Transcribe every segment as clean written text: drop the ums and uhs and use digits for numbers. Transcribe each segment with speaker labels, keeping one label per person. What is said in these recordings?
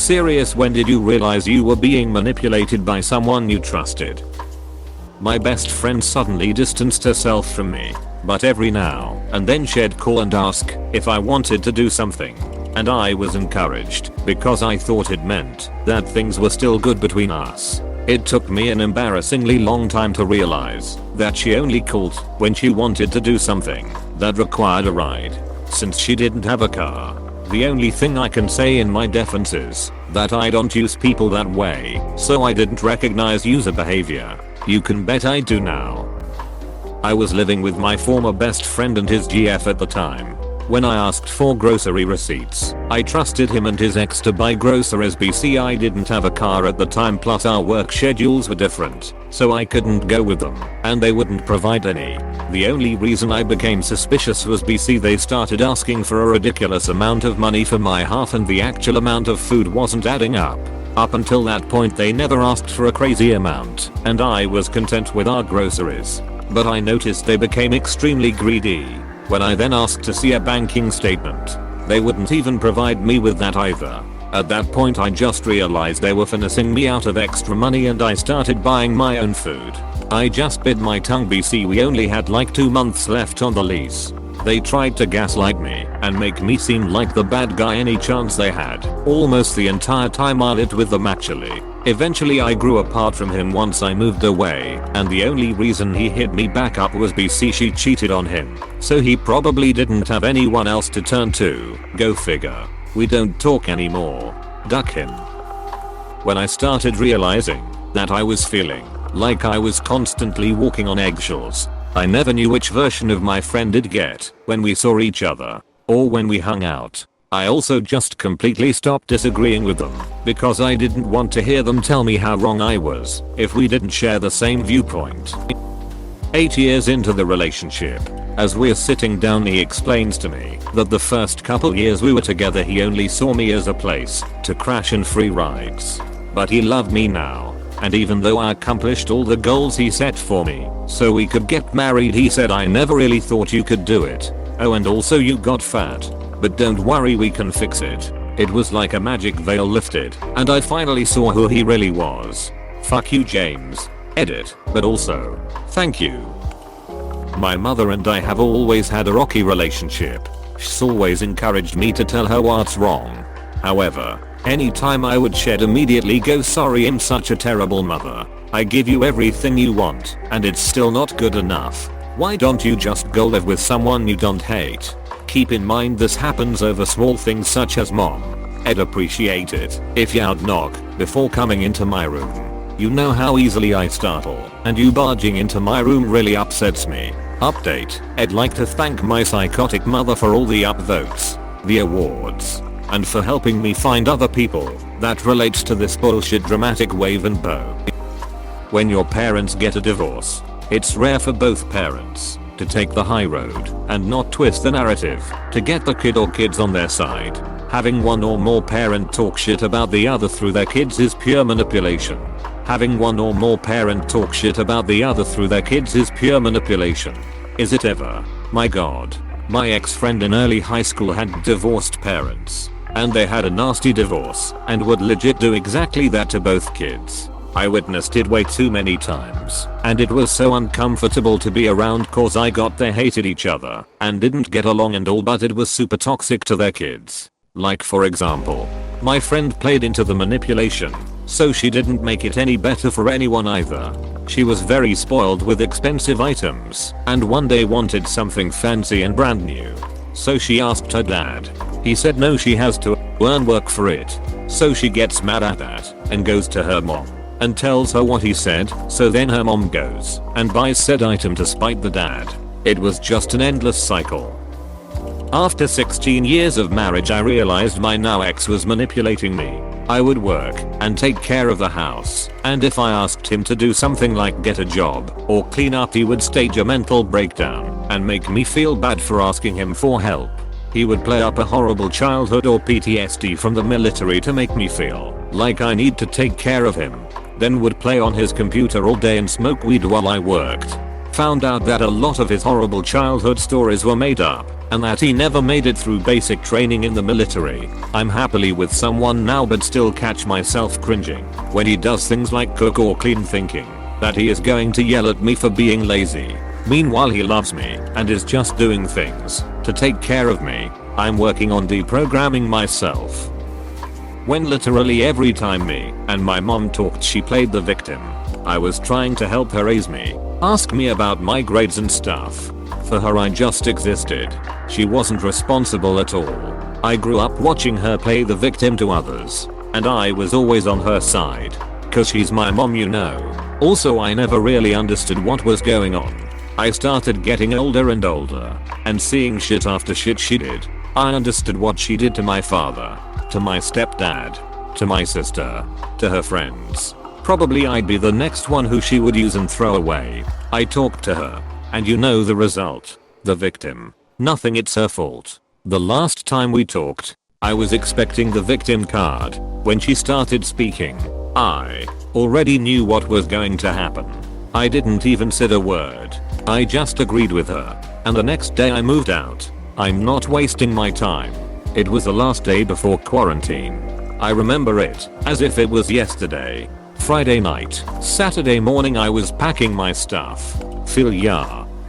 Speaker 1: serious, when did you realize you were being manipulated by someone you trusted? My best friend suddenly distanced herself from me, but every now and then she'd call and ask if I wanted to do something. And I was encouraged because I thought it meant that things were still good between us. It took me an embarrassingly long time to realize that she only called when she wanted to do something that required a ride, since she didn't have a car. The only thing I can say in my defense is that I don't use people that way, so I didn't recognize user behavior. You can bet I do now. I was living with my former best friend and his GF at the time. When I asked for grocery receipts, I trusted him and his ex to buy groceries. BC, I didn't have a car at the time, plus our work schedules were different, so I couldn't go with them, and they wouldn't provide any. The only reason I became suspicious was BC, they started asking for a ridiculous amount of money for my half and the actual amount of food wasn't adding up. Up until that point they never asked for a crazy amount, and I was content with our groceries. But I noticed they became extremely greedy. When I then asked to see a banking statement, they wouldn't even provide me with that either. At that point I just realized they were finessing me out of extra money and I started buying my own food. I just bit my tongue. BC, we only had like 2 months left on the lease. They tried to gaslight me and make me seem like the bad guy any chance they had, almost the entire time I lived with them actually. Eventually I grew apart from him once I moved away, and the only reason he hit me back up was BC, she cheated on him, so he probably didn't have anyone else to turn to. Go figure. We don't talk anymore. Duck him. When I started realizing that I was feeling like I was constantly walking on eggshells, I never knew which version of my friend it'd get when we saw each other or when we hung out. I also just completely stopped disagreeing with them because I didn't want to hear them tell me how wrong I was if we didn't share the same viewpoint. 8 years into the relationship, as we're sitting down, he explains to me that the first couple years we were together he only saw me as a place to crash and free rides. But he loved me now, and even though I accomplished all the goals he set for me so we could get married, he said, I never really thought you could do it. Oh, and also you got fat. But don't worry, we can fix it. It was like a magic veil lifted, and I finally saw who he really was. Fuck you, James. Edit. But also, thank you. My mother and I have always had a rocky relationship. She's always encouraged me to tell her what's wrong. However, anytime I would, she'd immediately go, sorry, I'm such a terrible mother. I give you everything you want, and it's still not good enough. Why don't you just go live with someone you don't hate? Keep in mind this happens over small things such as mom. I'd appreciate it if you'd knock before coming into my room. You know how easily I startle, and you barging into my room really upsets me. Update. I'd like to thank my psychotic mother for all the upvotes, the awards, and for helping me find other people that relates to this bullshit dramatic wave and bow. When your parents get a divorce, it's rare for both parents to take the high road and not twist the narrative to get the kid or kids on their side. Having one or more parent talk shit about the other through their kids is pure manipulation. Having one or more parent talk shit about the other through their kids is pure manipulation. Is it ever? My god. My ex-friend in early high school had divorced parents, and they had a nasty divorce and would legit do exactly that to both kids. I witnessed it way too many times, and it was so uncomfortable to be around cause I got they hated each other and didn't get along and all, but it was super toxic to their kids. Like for example, my friend played into the manipulation, so she didn't make it any better for anyone either. She was very spoiled with expensive items and one day wanted something fancy and brand new. So she asked her dad. He said no, she has to earn work for it. So she gets mad at that and goes to her mom and tells her what he said, so then her mom goes and buys said item to spite the dad. It was just an endless cycle. After 16 years of marriage, I realized my now ex was manipulating me. I would work and take care of the house, and if I asked him to do something like get a job or clean up, he would stage a mental breakdown and make me feel bad for asking him for help. He would play up a horrible childhood or PTSD from the military to make me feel like I need to take care of him, then would play on his computer all day and smoke weed while I worked. Found out that a lot of his horrible childhood stories were made up, and that he never made it through basic training in the military. I'm happily with someone now but still catch myself cringing when he does things like cook or clean, thinking that he is going to yell at me for being lazy. Meanwhile he loves me and is just doing things to take care of me. I'm working on deprogramming myself. When literally every time me and my mom talked she played the victim. I was trying to help her raise me, ask me about my grades and stuff. For her I just existed. She wasn't responsible at all. I grew up watching her play the victim to others, and I was always on her side. Cause she's my mom, you know. Also I never really understood what was going on. I started getting older and older, and seeing shit after shit she did. I understood what she did to my father, to my stepdad, to my sister, to her friends. Probably I'd be the next one who she would use and throw away. I talked to her, and you know the result. The victim. Nothing, it's her fault. The last time we talked, I was expecting the victim card. When she started speaking, I already knew what was going to happen. I didn't even say a word. I just agreed with her, and the next day I moved out. I'm not wasting my time. It was the last day before quarantine. I remember it as if it was yesterday. Friday night, Saturday morning I was packing my stuff.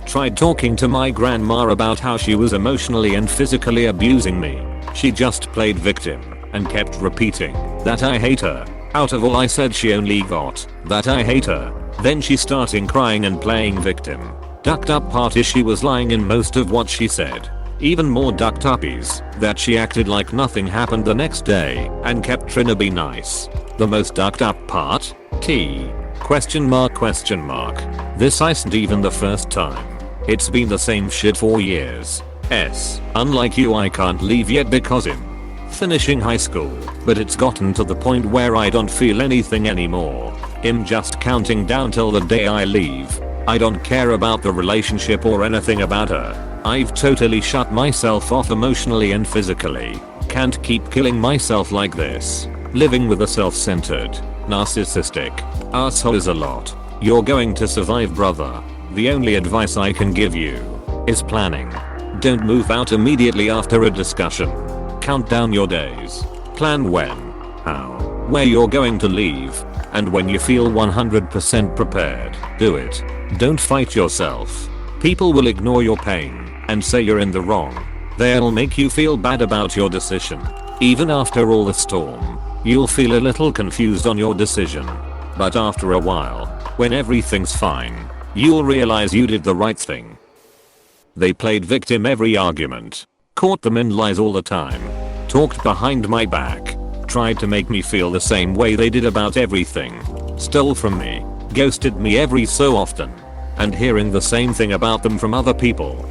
Speaker 1: Tried talking to my grandma about how she was emotionally and physically abusing me. She just played victim and kept repeating that I hate her. Out of all I said she only got that I hate her. Then she started crying and playing victim. Ducked up part is she was lying in most of what she said. Even more ducked up is that she acted like nothing happened the next day and kept trying to be nice. The most ducked up part? T? Question mark question mark. This isn't even the first time. It's been the same shit for years. S. Unlike you I can't leave yet because I'm finishing high school, but it's gotten to the point where I don't feel anything anymore. I'm just counting down till the day I leave. I don't care about the relationship or anything about her. I've totally shut myself off emotionally and physically. Can't keep killing myself like this. Living with a self-centered, narcissistic asshole is a lot. You're going to survive, brother. The only advice I can give you is planning. Don't move out immediately after a discussion. Count down your days. Plan when, how, where you're going to leave, and when you feel 100% prepared, do it. Don't fight yourself. People will ignore your pain and say you're in the wrong. They'll make you feel bad about your decision. Even after all the storm, you'll feel a little confused on your decision. But after a while, when everything's fine, you'll realize you did the right thing. They played victim every argument. Caught them in lies all the time. Talked behind my back. Tried to make me feel the same way they did about everything. Stole from me. Ghosted me every so often. And hearing the same thing about them from other people.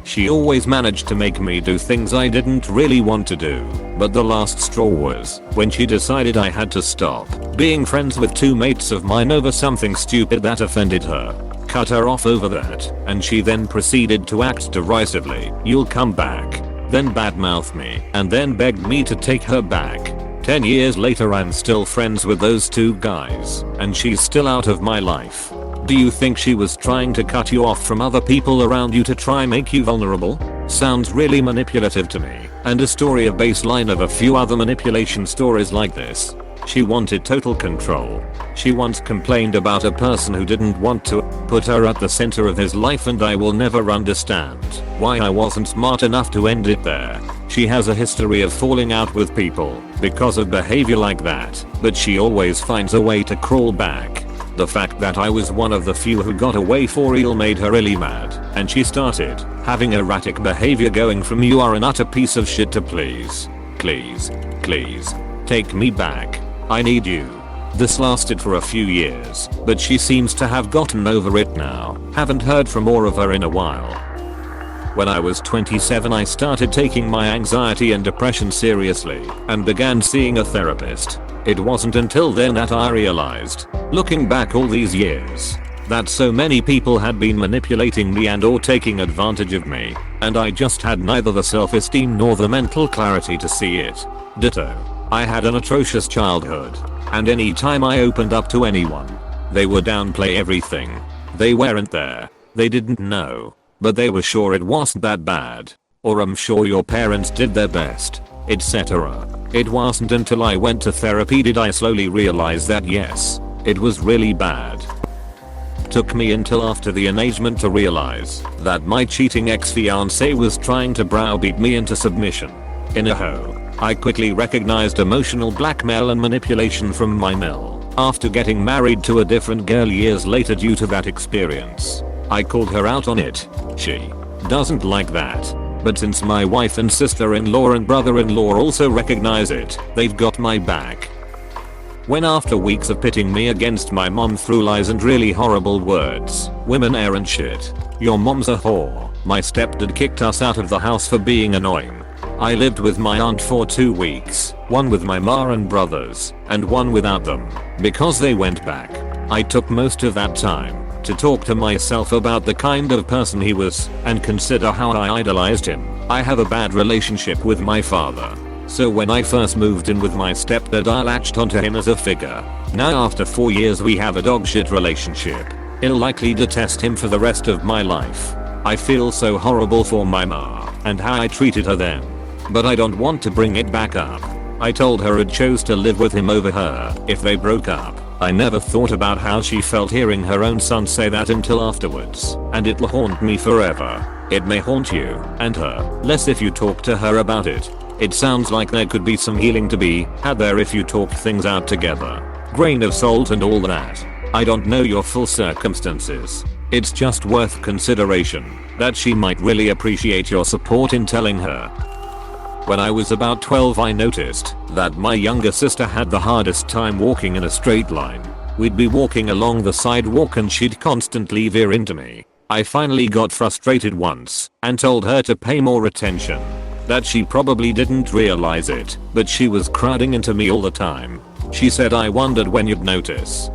Speaker 1: She always managed to make me do things I didn't really want to do. But the last straw was when she decided I had to stop being friends with two mates of mine over something stupid that offended her. Cut her off over that, and she then proceeded to act derisively. You'll come back. Then badmouth me, and then begged me to take her back. 10 years later I'm still friends with those two guys, and she's still out of my life. Do you think she was trying to cut you off from other people around you to try make you vulnerable? Sounds really manipulative to me, and a story of baseline of a few other manipulation stories like this. She wanted total control. She once complained about a person who didn't want to put her at the center of his life, and I will never understand why I wasn't smart enough to end it there. She has a history of falling out with people because of behavior like that, but she always finds a way to crawl back. The fact that I was one of the few who got away for real made her really mad, and she started having erratic behavior going from "you are an utter piece of shit" to "please, please, please, take me back. I need you." This lasted for a few years, but she seems to have gotten over it now. Haven't heard from more of her in a while. When I was 27 I started taking my anxiety and depression seriously and began seeing a therapist. It wasn't until then that I realized, looking back all these years, that so many people had been manipulating me and or taking advantage of me, and I just had neither the self-esteem nor the mental clarity to see it. Ditto. I had an atrocious childhood, and any time I opened up to anyone, they would downplay everything. They weren't there. They didn't know. but they were sure it wasn't that bad. Or I'm sure your parents did their best, etc. It wasn't until I went to therapy did I slowly realize that yes, it was really bad. Took me until after the engagement to realize that my cheating ex-fiancé was trying to browbeat me into submission. In a hoe, I quickly recognized emotional blackmail and manipulation from my mill. After getting married to a different girl years later due to that experience, I called her out on it. She doesn't like that. But since my wife and sister-in-law and brother-in-law also recognize it, they've got my back. When after weeks of pitting me against my mom through lies and really horrible words, women aren't shit, your mom's a whore, my stepdad kicked us out of the house for being annoying. I lived with my aunt for 2 weeks, one with my ma and brothers, and one without them, because they went back. I took most of that time to talk to myself about the kind of person he was and consider how I idolized him. I have a bad relationship with my father, so when I first moved in with my stepdad I latched onto him as a figure. Now after 4 years we have a dogshit relationship. I'll likely detest him for the rest of my life. I feel so horrible for my ma and how I treated her then, but I don't want to bring it back up. I told her I'd chose to live with him over her if they broke up. I never thought about how she felt hearing her own son say that until afterwards, and it'll haunt me forever. It may haunt you and her less if you talk to her about it. It sounds like there could be some healing to be had there if you talked things out together. Grain of salt and all that. I don't know your full circumstances. It's just worth consideration that she might really appreciate your support in telling her. When I was about 12 I noticed that my younger sister had the hardest time walking in a straight line. We'd be walking along the sidewalk and she'd constantly veer into me. I finally got frustrated once and told her to pay more attention. That she probably didn't realize it, but she was crowding into me all the time. She said I wondered when you'd notice.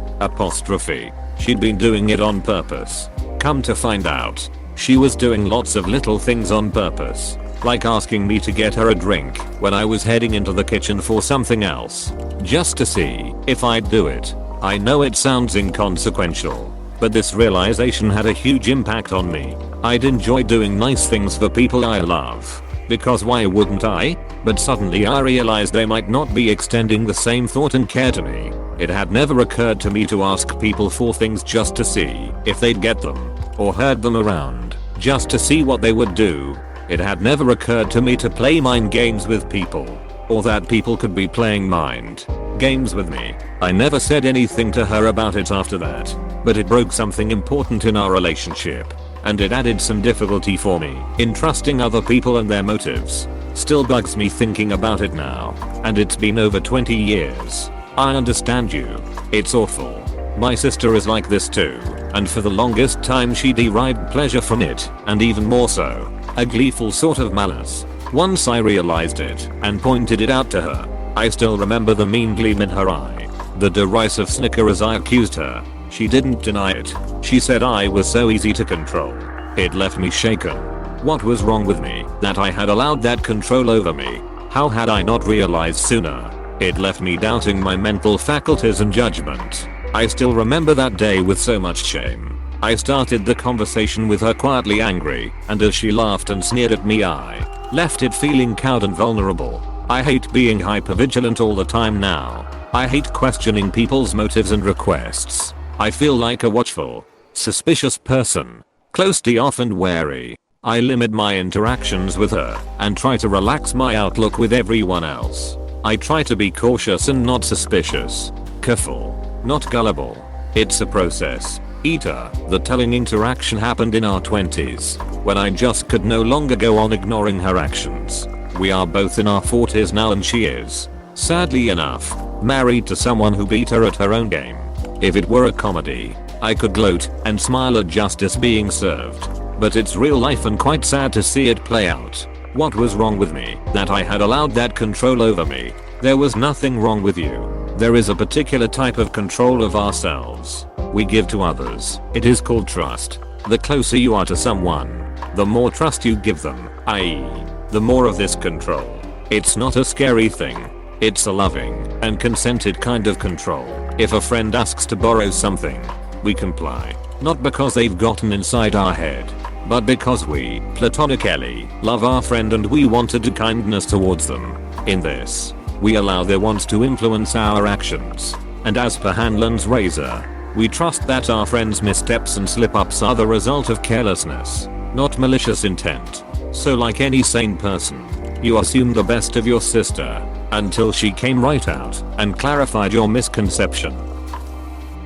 Speaker 1: She'd been doing it on purpose. Come to find out, she was doing lots of little things on purpose. Like asking me to get her a drink when I was heading into the kitchen for something else, just to see if I'd do it. I know it sounds inconsequential, but this realization had a huge impact on me. I'd enjoy doing nice things for people I love, because why wouldn't I? But suddenly I realized they might not be extending the same thought and care to me. It had never occurred to me to ask people for things just to see if they'd get them, or herd them around, just to see what they would do. It had never occurred to me to play mind games with people, or that people could be playing mind games with me. I never said anything to her about it after that, but it broke something important in our relationship, and it added some difficulty for me in trusting other people and their motives. Still bugs me thinking about it now, and it's been over 20 years. I understand you. It's awful. My sister is like this too, and for the longest time she derived pleasure from it, and even more so, a gleeful sort of malice. Once I realized it and pointed it out to her, I still remember the mean gleam in her eye, the derisive snicker as I accused her. She didn't deny it. She said I was so easy to control. It left me shaken. What was wrong with me that I had allowed that control over me? How had I not realized sooner? It left me doubting my mental faculties and judgment. I still remember that day with so much shame. I started the conversation with her quietly angry, and as she laughed and sneered at me I left it feeling cowed and vulnerable. I hate being hypervigilant all the time now. I hate questioning people's motives and requests. I feel like a watchful, suspicious person, closely off and wary. I limit my interactions with her and try to relax my outlook with everyone else. I try to be cautious and not suspicious. Careful, not gullible. It's a process. The telling interaction happened in our 20s, when I just could no longer go on ignoring her actions. We are both in our 40s now and she is, sadly enough, married to someone who beat her at her own game. If it were a comedy, I could gloat and smile at justice being served. But it's real life and quite sad to see it play out. What was wrong with me that I had allowed that control over me? There was nothing wrong with you. There is a particular type of control of ourselves we give to others. It is called trust. The closer you are to someone, the more trust you give them, i.e., the more of this control. It's not a scary thing. It's a loving and consented kind of control. If a friend asks to borrow something, we comply. Not because they've gotten inside our head, but because we platonically love our friend and we want to do kindness towards them. In this, we allow their wants to influence our actions. And as per Hanlon's razor, we trust that our friend's missteps and slip-ups are the result of carelessness, not malicious intent. So like any sane person, you assume the best of your sister, until she came right out and clarified your misconception.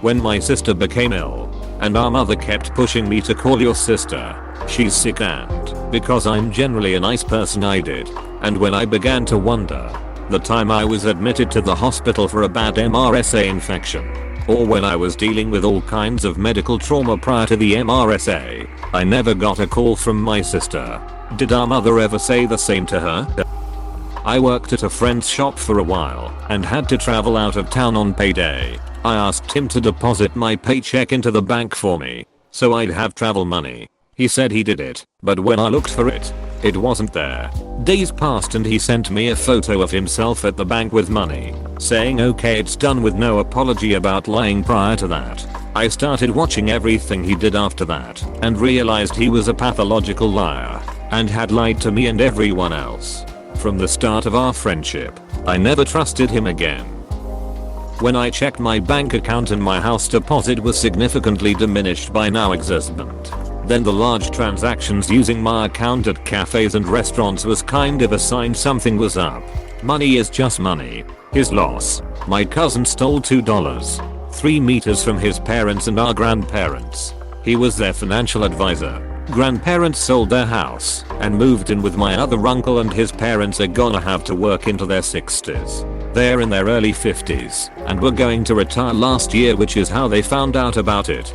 Speaker 1: When my sister became ill, and our mother kept pushing me to call your sister, she's sick, and because I'm generally a nice person I did. And when I began to wonder, the time I was admitted to the hospital for a bad MRSA infection, or when I was dealing with all kinds of medical trauma prior to the MRSA, I never got a call from my sister. Did our mother ever say the same to her? I worked at a friend's shop for a while and had to travel out of town on payday. I asked him to deposit my paycheck into the bank for me, so I'd have travel money. He said he did it, but when I looked for it, it wasn't there. Days passed and he sent me a photo of himself at the bank with money, saying okay it's done, with no apology about lying prior to that. I started watching everything he did after that and realized he was a pathological liar and had lied to me and everyone else. From the start of our friendship, I never trusted him again. When I checked my bank account and my house deposit was significantly diminished by now existent. Then the large transactions using my account at cafes and restaurants was kind of a sign something was up. Money is just money. His loss. My cousin stole $2, 3 meters from his parents and our grandparents. He was their financial advisor. Grandparents sold their house and moved in with my other uncle, and his parents are gonna have to work into their 60s. They're in their early 50s and were going to retire last year, which is how they found out about it.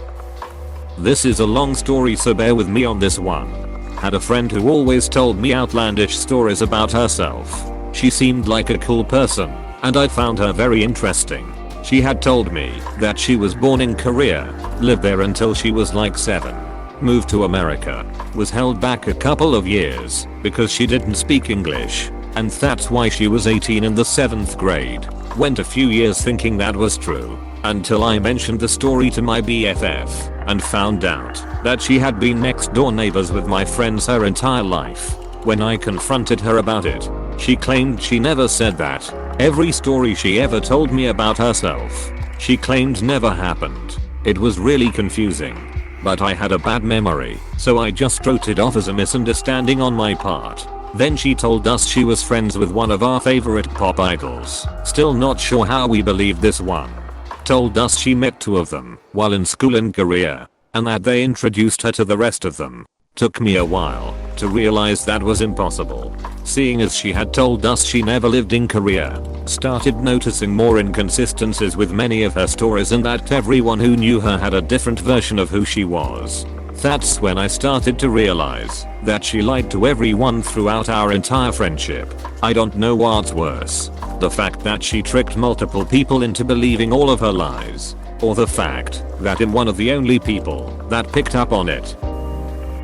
Speaker 1: This is a long story, so bear with me on this one. Had a friend who always told me outlandish stories about herself. She seemed like a cool person, and I found her very interesting. She had told me that she was born in Korea, lived there until she was like 7, moved to America, was held back a couple of years because she didn't speak English, and that's why she was 18 in the 7th grade. Went a few years thinking that was true, until I mentioned the story to my BFF and found out that she had been next door neighbors with my friends her entire life. When I confronted her about it, she claimed she never said that. Every story she ever told me about herself, she claimed never happened. It was really confusing, but I had a bad memory, so I just wrote it off as a misunderstanding on my part. Then she told us she was friends with one of our favorite pop idols. Still not sure how we believed this one. Told us she met 2 of them while in school in Korea, and that they introduced her to the rest of them. Took me a while to realize that was impossible, seeing as she had told us she never lived in Korea. Started noticing more inconsistencies with many of her stories, and that everyone who knew her had a different version of who she was. That's when I started to realize that she lied to everyone throughout our entire friendship. I don't know what's worse, the fact that she tricked multiple people into believing all of her lies, or the fact that I'm one of the only people that picked up on it.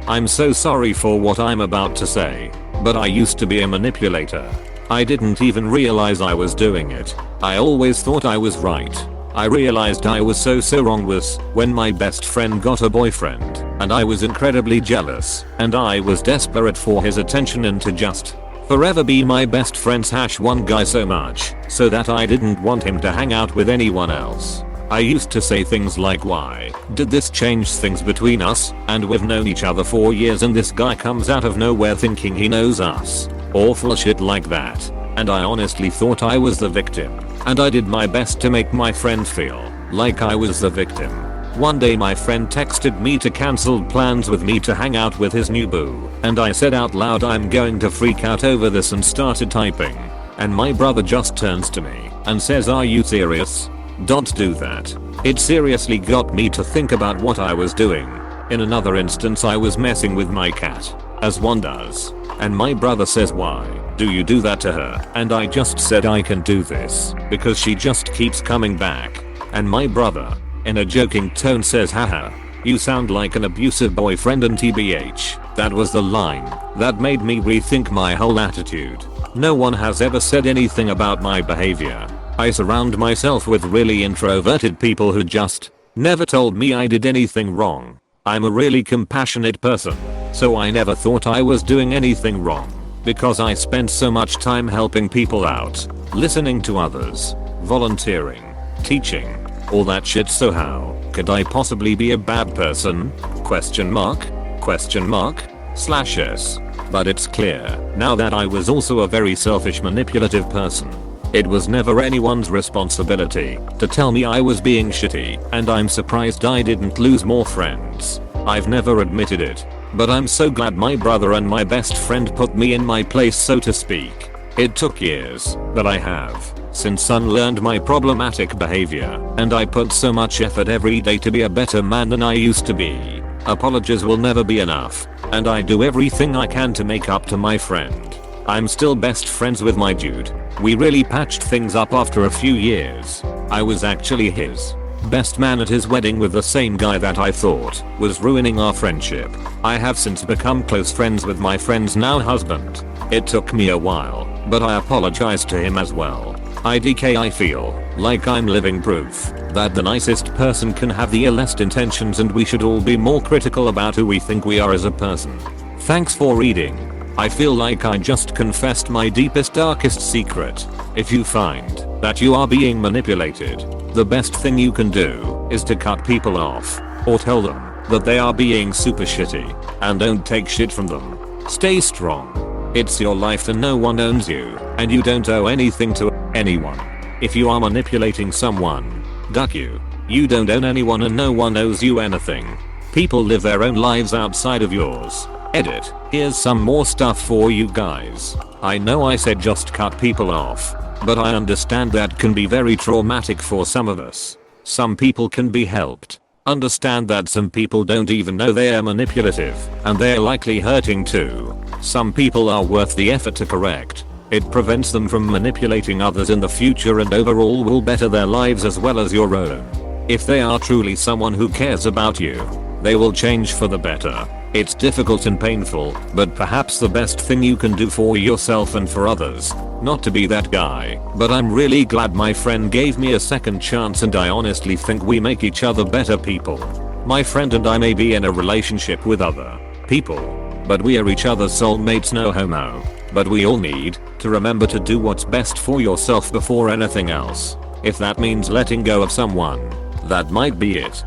Speaker 1: I'm so sorry for what I'm about to say, but I used to be a manipulator. I didn't even realize I was doing it. I always thought I was right. I realized I was so wrong was when my best friend got a boyfriend, and I was incredibly jealous, and I was desperate for his attention and to just forever be my best friend's #1 guy so much so that I didn't want him to hang out with anyone else. I used to say things like, why did this change things between us, and we've known each other for years and this guy comes out of nowhere thinking he knows us. Awful shit like that. And I honestly thought I was the victim, and I did my best to make my friend feel like I was the victim. One day my friend texted me to cancel plans with me to hang out with his new boo, and I said out loud I'm going to freak out over this, and started typing. And my brother just turns to me and says, are you serious? Don't do that. It seriously got me to think about what I was doing. In another instance I was messing with my cat, as one does, and my brother says, why do you do that to her? And I just said I can do this because she just keeps coming back. And my brother, in a joking tone, says, haha, you sound like an abusive boyfriend, and tbh, that was the line that made me rethink my whole attitude. No one has ever said anything about my behavior. I surround myself with really introverted people who just never told me I did anything wrong. I'm a really compassionate person, so I never thought I was doing anything wrong because I spent so much time helping people out, listening to others, volunteering, teaching, all that shit. So how could I possibly be a bad person? Question mark? Question mark? /s. But it's clear now that I was also a very selfish, manipulative person. It was never anyone's responsibility to tell me I was being shitty, and I'm surprised I didn't lose more friends. I've never admitted it, but I'm so glad my brother and my best friend put me in my place, so to speak. It took years, but I have since unlearned my problematic behavior, and I put so much effort every day to be a better man than I used to be. Apologies will never be enough, and I do everything I can to make up to my friend. I'm still best friends with my dude. We really patched things up after a few years. I was actually his best man at his wedding with the same guy that I thought was ruining our friendship. I have since become close friends with my friend's now husband. It took me a while, but I apologized to him as well. IDK, I feel like I'm living proof that the nicest person can have the illest intentions, and we should all be more critical about who we think we are as a person. Thanks for reading. I feel like I just confessed my deepest, darkest secret. If you find that you are being manipulated, the best thing you can do is to cut people off or tell them that they are being super shitty, and don't take shit from them. Stay strong. It's your life and no one owns you, and you don't owe anything to anyone. If you are manipulating someone, duck you. You don't own anyone and no one owes you anything. People live their own lives outside of yours. Edit. Here's some more stuff for you guys. I know I said just cut people off, but I understand that can be very traumatic for some of us. Some people can be helped. Understand that some people don't even know they are manipulative, and they're likely hurting too. Some people are worth the effort to correct. It prevents them from manipulating others in the future, and overall will better their lives as well as your own. If they are truly someone who cares about you, they will change for the better. It's difficult and painful, but perhaps the best thing you can do for yourself and for others. Not to be that guy, but I'm really glad my friend gave me a second chance, and I honestly think we make each other better people. My friend and I may be in a relationship with other people, but we are each other's soulmates, no homo. But we all need to remember to do what's best for yourself before anything else. If that means letting go of someone, that might be it.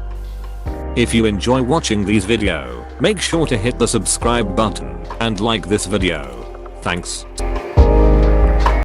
Speaker 1: If you enjoy watching these videos, make sure to hit the subscribe button and like this video. Thanks.